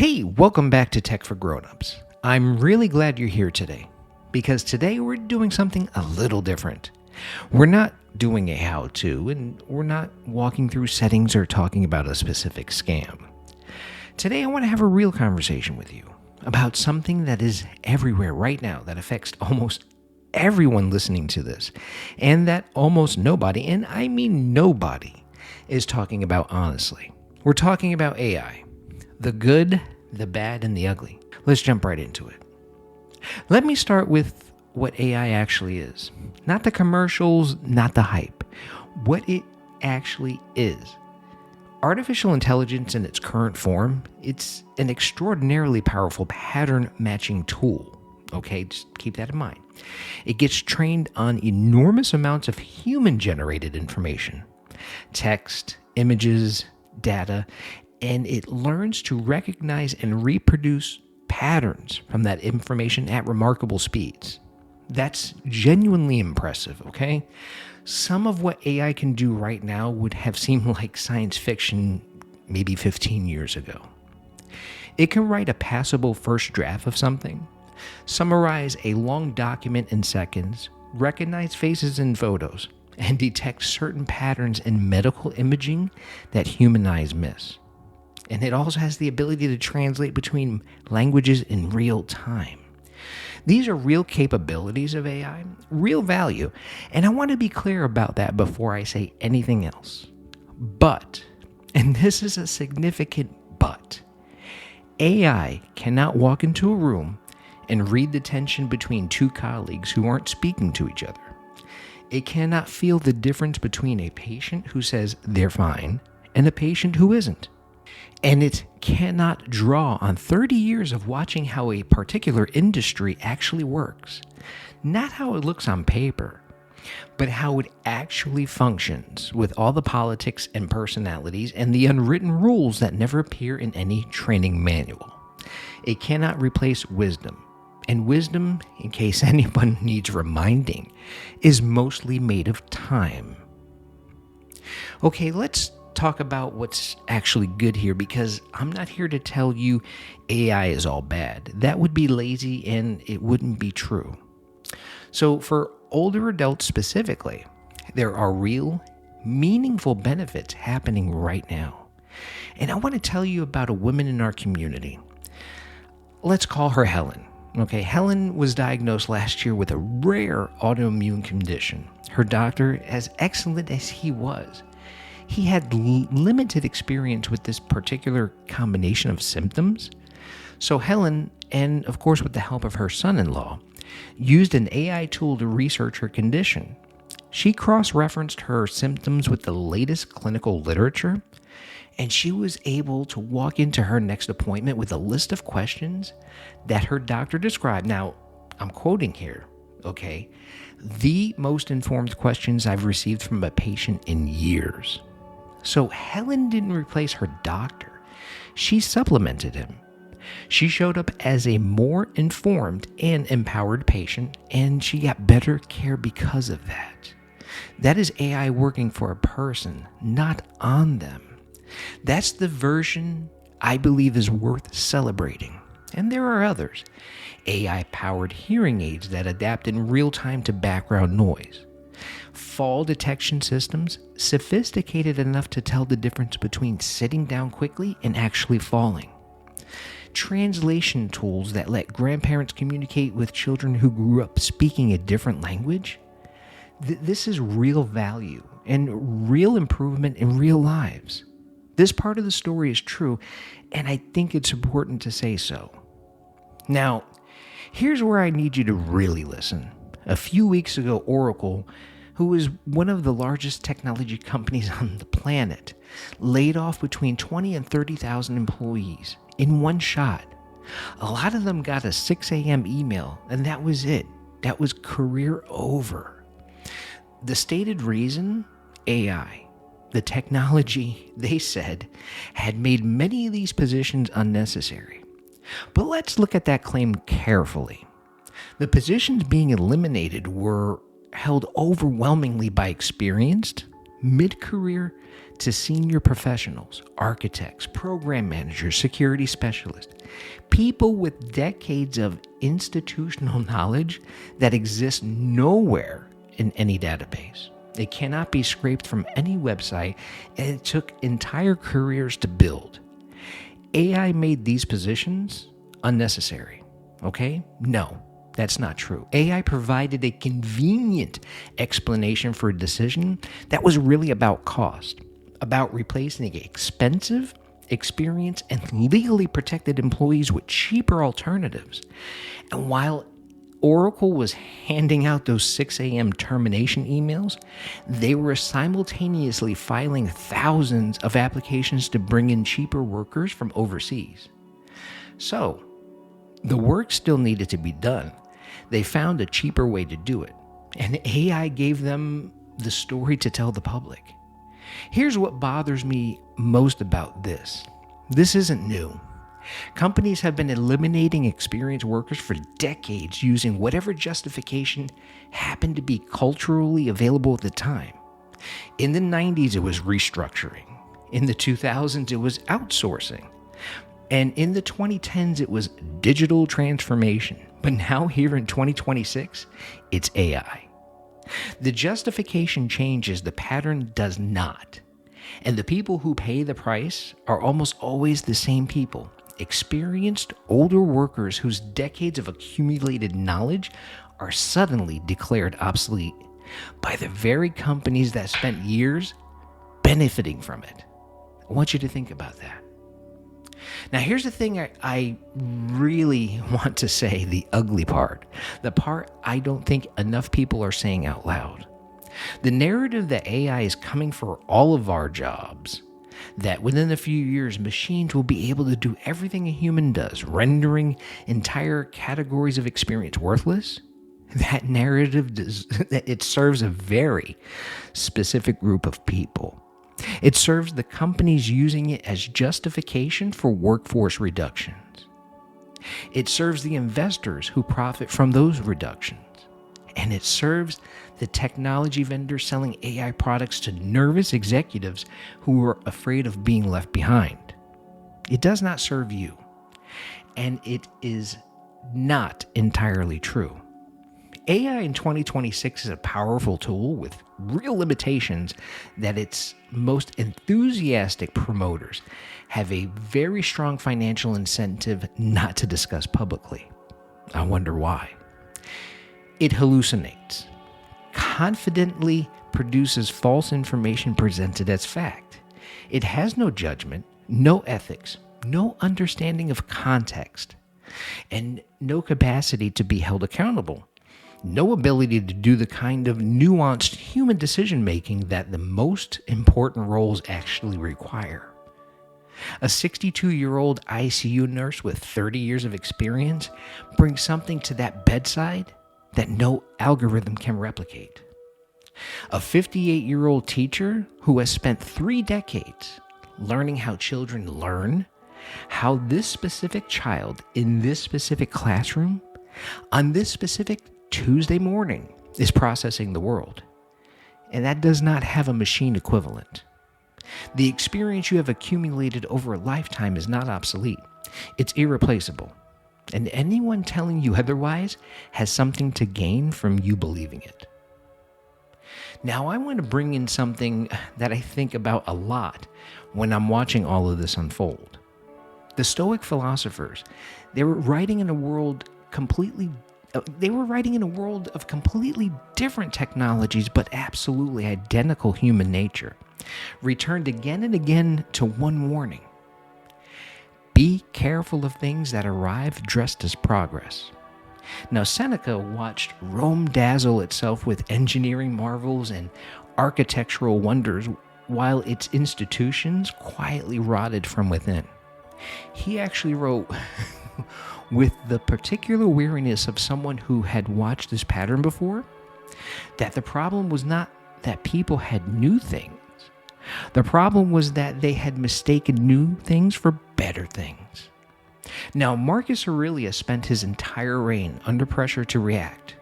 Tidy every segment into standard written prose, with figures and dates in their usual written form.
Hey, welcome back to Tech for Grownups. I'm really glad you're here today, because today we're doing something a little different. We're not doing a how-to, and we're not walking through settings or talking about a specific scam. Today I want to have a real conversation with you about something that is everywhere right now that affects almost everyone listening to this, and that almost nobody, and I mean nobody, is talking about honestly. We're talking about AI. The good, the bad, and the ugly. Let's jump right into it. Let me start with what AI actually is. Not the commercials, not the hype. What it actually is. Artificial intelligence in its current form, it's an extraordinarily powerful pattern matching tool. Okay, just keep that in mind. It gets trained on enormous amounts of human-generated information. Text, images, data, and it learns to recognize and reproduce patterns from that information at remarkable speeds. That's genuinely impressive, okay? Some of what AI can do right now would have seemed like science fiction maybe 15 years ago. It can write a passable first draft of something, summarize a long document in seconds, recognize faces in photos, and detect certain patterns in medical imaging that human eyes miss. And it also has the ability to translate between languages in real time. These are real capabilities of AI, real value, and I want to be clear about that before I say anything else. But, and this is a significant but, AI cannot walk into a room and read the tension between two colleagues who aren't speaking to each other. It cannot feel the difference between a patient who says they're fine and a patient who isn't. And it cannot draw on 30 years of watching how a particular industry actually works. Not how it looks on paper, but how it actually functions with all the politics and personalities and the unwritten rules that never appear in any training manual. It cannot replace wisdom. And wisdom, in case anyone needs reminding, is mostly made of time. Okay, let's talk about what's actually good here, because I'm not here to tell you AI is all bad. That would be lazy and it wouldn't be true. So for older adults specifically, there are real, meaningful benefits happening right now. And I want to tell you about a woman in our community. Let's call her Helen. Okay, Helen was diagnosed last year with a rare autoimmune condition. Her doctor, as excellent as he was, he had limited experience with this particular combination of symptoms. So Helen, and of course with the help of her son-in-law, used an AI tool to research her condition. She cross-referenced her symptoms with the latest clinical literature, and she was able to walk into her next appointment with a list of questions that her doctor described. Now, I'm quoting here, okay? The most informed questions I've received from a patient in years. So Helen didn't replace her doctor. She supplemented him. She showed up as a more informed and empowered patient, and she got better care because of that. That is AI working for a person, not on them. That's the version I believe is worth celebrating. And there are others. AI-powered hearing aids that adapt in real time to background noise. Fall detection systems, sophisticated enough to tell the difference between sitting down quickly and actually falling. Translation tools that let grandparents communicate with children who grew up speaking a different language. This is real value and real improvement in real lives. This part of the story is true, and I think it's important to say so. Now, here's where I need you to really listen. A few weeks ago, Oracle, who is one of the largest technology companies on the planet, laid off between 20 and 30,000 employees in one shot. A lot of them got a 6 a.m. email, and that was it. That was career over. The stated reason? AI. The technology, they said, had made many of these positions unnecessary. But let's look at that claim carefully. The positions being eliminated were held overwhelmingly by experienced, mid-career to senior professionals, architects, program managers, security specialists, people with decades of institutional knowledge that exists nowhere in any database. It cannot be scraped from any website, and it took entire careers to build. AI made these positions unnecessary, okay? No, that's not true. AI provided a convenient explanation for a decision that was really about cost, about replacing expensive, experienced, and legally protected employees with cheaper alternatives. And while Oracle was handing out those 6 a.m. termination emails, they were simultaneously filing thousands of applications to bring in cheaper workers from overseas. So, the work still needed to be done. They found a cheaper way to do it, and AI gave them the story to tell the public. Here's what bothers me most about this. This isn't new. Companies have been eliminating experienced workers for decades using whatever justification happened to be culturally available at the time. In the 90s, it was restructuring. In the 2000s, it was outsourcing. And in the 2010s, it was digital transformation. But now here in 2026, it's AI. The justification changes, the pattern does not. And the people who pay the price are almost always the same people. Experienced, older workers whose decades of accumulated knowledge are suddenly declared obsolete by the very companies that spent years benefiting from it. I want you to think about that. Now, here's the thing I really want to say, the ugly part, the part I don't think enough people are saying out loud. The narrative that AI is coming for all of our jobs, that within a few years, machines will be able to do everything a human does, rendering entire categories of experience worthless, that narrative it serves a very specific group of people. It serves the companies using it as justification for workforce reductions. It serves the investors who profit from those reductions. And it serves the technology vendors selling AI products to nervous executives who are afraid of being left behind. It does not serve you. And it is not entirely true. AI in 2026 is a powerful tool with real limitations that its most enthusiastic promoters have a very strong financial incentive not to discuss publicly. I wonder why. It hallucinates, confidently produces false information presented as fact. It has no judgment, no ethics, no understanding of context, and no capacity to be held accountable. No ability to do the kind of nuanced human decision-making that the most important roles actually require. A 62-year-old ICU nurse with 30 years of experience brings something to that bedside that no algorithm can replicate. A 58-year-old teacher who has spent 3 decades learning how children learn, how this specific child in this specific classroom, on this specific Tuesday morning, is processing the world. And that does not have a machine equivalent. The experience you have accumulated over a lifetime is not obsolete. It's irreplaceable. And anyone telling you otherwise has something to gain from you believing it. Now, I want to bring in something that I think about a lot when I'm watching all of this unfold. The Stoic philosophers, they were writing in a world of completely different technologies, but absolutely identical human nature, returned again and again to one warning. Be careful of things that arrive dressed as progress. Now, Seneca watched Rome dazzle itself with engineering marvels and architectural wonders while its institutions quietly rotted from within. He actually wrote with the particular weariness of someone who had watched this pattern before, that the problem was not that people had new things. The problem was that they had mistaken new things for better things. Now, Marcus Aurelius spent his entire reign under pressure to react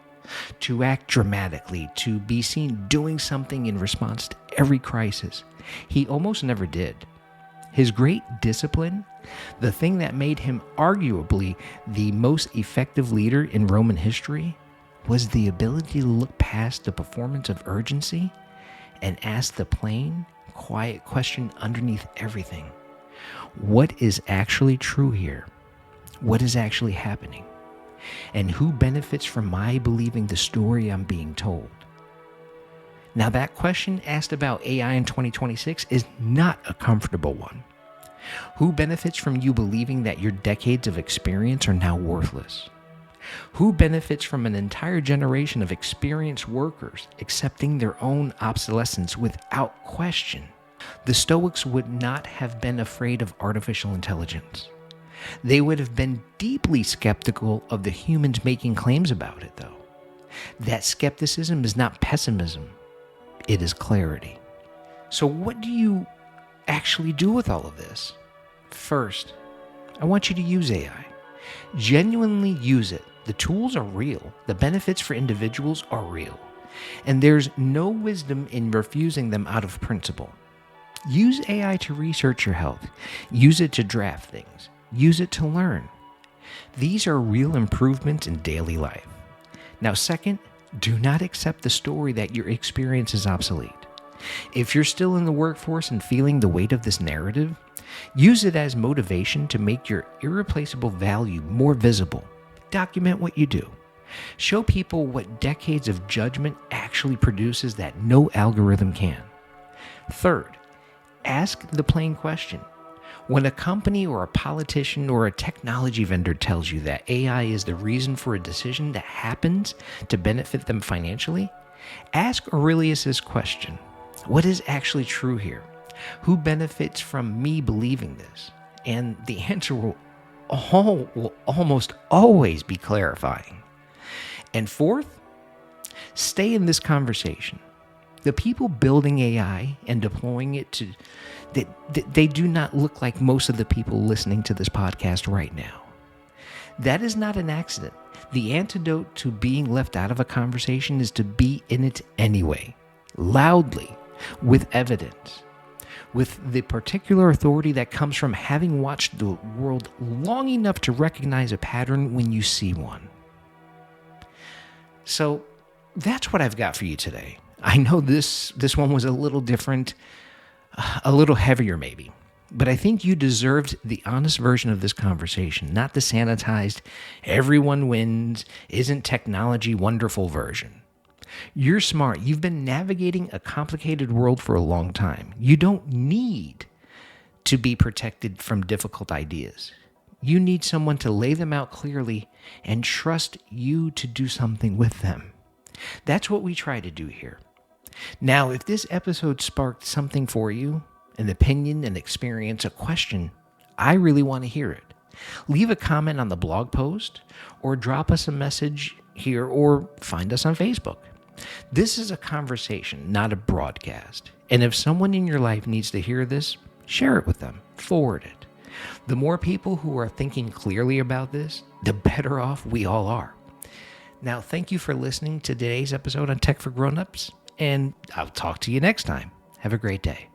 to act dramatically, to be seen doing something in response to every crisis. He almost never did. His great discipline, the thing that made him arguably the most effective leader in Roman history, was the ability to look past the performance of urgency and ask the plain, quiet question underneath everything. What is actually true here? What is actually happening? And who benefits from my believing the story I'm being told? Now, that question asked about AI in 2026 is not a comfortable one. Who benefits from you believing that your decades of experience are now worthless? Who benefits from an entire generation of experienced workers accepting their own obsolescence without question? The Stoics would not have been afraid of artificial intelligence. They would have been deeply skeptical of the humans making claims about it, though. That skepticism is not pessimism, it is clarity. So what do you actually do with all of this? First, I want you to use AI. Genuinely use it. The tools are real. The benefits for individuals are real. And there's no wisdom in refusing them out of principle. Use AI to research your health. Use it to draft things. Use it to learn. These are real improvements in daily life. Now, second, do not accept the story that your experience is obsolete. If you're still in the workforce and feeling the weight of this narrative, use it as motivation to make your irreplaceable value more visible. Document what you do. Show people what decades of judgment actually produces that no algorithm can. Third, ask the plain question. When a company or a politician or a technology vendor tells you that AI is the reason for a decision that happens to benefit them financially, ask Aurelius this question. What is actually true here? Who benefits from me believing this? And the answer will almost always be clarifying. And fourth, stay in this conversation. The people building AI and deploying it they do not look like most of the people listening to this podcast right now. That is not an accident. The antidote to being left out of a conversation is to be in it anyway, loudly, with evidence, with the particular authority that comes from having watched the world long enough to recognize a pattern when you see one. So that's what I've got for you today. I know this one was a little different, a little heavier maybe, but I think you deserved the honest version of this conversation, not the sanitized, everyone wins, isn't technology wonderful version. You're smart. You've been navigating a complicated world for a long time. You don't need to be protected from difficult ideas. You need someone to lay them out clearly and trust you to do something with them. That's what we try to do here. Now, if this episode sparked something for you, an opinion, an experience, a question, I really want to hear it. Leave a comment on the blog post or drop us a message here or find us on Facebook. This is a conversation, not a broadcast. And if someone in your life needs to hear this, share it with them, forward it. The more people who are thinking clearly about this, the better off we all are. Now, thank you for listening to today's episode on Tech for Grownups, and I'll talk to you next time. Have a great day.